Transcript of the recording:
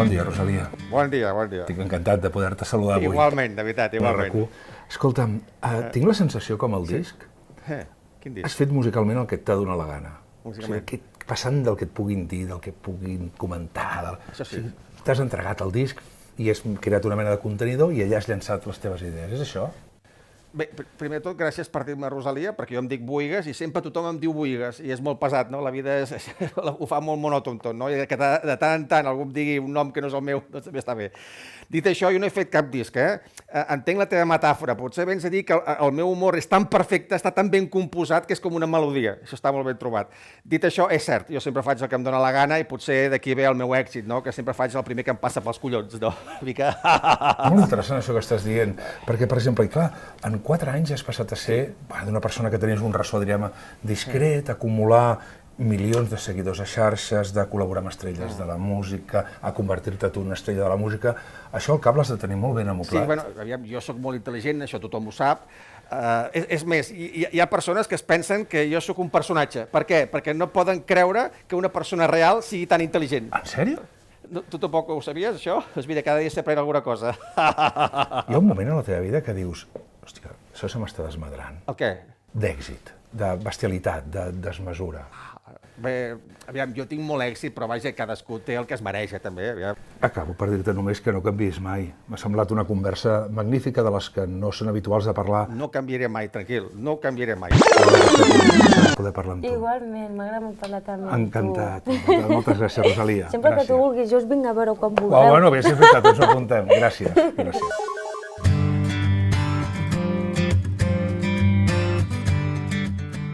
Bon dia, Rosalia. Bon dia, bon dia. Estic encantat de poder-te saludar avui. Igualment, de veritat, igualment. Escolta'm, tinc la sensació com el disc. Quin disc? Has fet musicalment el que t'ha donat la gana. Musicalment. O sigui, passant del que et puguin dir, del que et puguin comentar. Això sí. T'has entregat al disc i has creat una mena de contenidor i allà has llançat les teves idees. És això? Bé, primer de tot, gràcies per dir-me Rosalia, perquè jo em dic Buigas i sempre tothom em diu Buigas, i és molt pesat, no? La vida ho fa molt monòton tot, no? I que de tant en tant algú em digui un nom que no és el meu, doncs també està bé. Dit això, jo no he fet cap disc, entenc la teva metàfora, potser vens a dir que el meu humor és tan perfecte, està tan ben composat, que és com una melodia, això està molt ben trobat. Dit això, és cert, jo sempre faig el que em dóna la gana i potser d'aquí ve el meu èxit, no? Que sempre faig el primer que em passa pels collons, no? Una mica... Molt interessant això que estàs dient, perquè, per exemple, clar, en 4 anys has passat a ser d'una persona que tenies un ressò, diríem, discret, acumular milions de seguidors a xarxes, de col·laborar amb estrelles de la música, a convertir-te tu en una estrella de la música. Això al cap l'has de tenir molt ben amoplat. Sí, bueno, aviam, jo sóc molt intel·ligent, això tothom ho sap. És més, hi ha persones que es pensen que jo sóc un personatge. Per què? Perquè no poden creure que una persona real sigui tan intel·ligent. En sèrio? Tu tampoc ho sabies, això? Doncs mira, cada dia s'aprèn alguna cosa. Hi ha un moment a la teva vida que dius, hòstia, això se m'està desmadrant. El què? D'èxit, de bestialitat, de desmesura. Bé, aviam, jo tinc molt èxit, però vaja, cadascú té el que es mereix, també, aviam. Acabo per dir-te només que no canviïs mai. M'ha semblat una conversa magnífica de les que no són habituals de parlar. No canviaré mai, tranquil, no canviaré mai. Poder parlar amb tu. Igualment, m'agrada molt parlar també amb tu. Encantat. Moltes gràcies, Rosalia. Sempre que tu vulguis, jo us vinc a veure quan vulgueu. Bueno, bé, si és veritat, ens ho apuntem. Gràcies.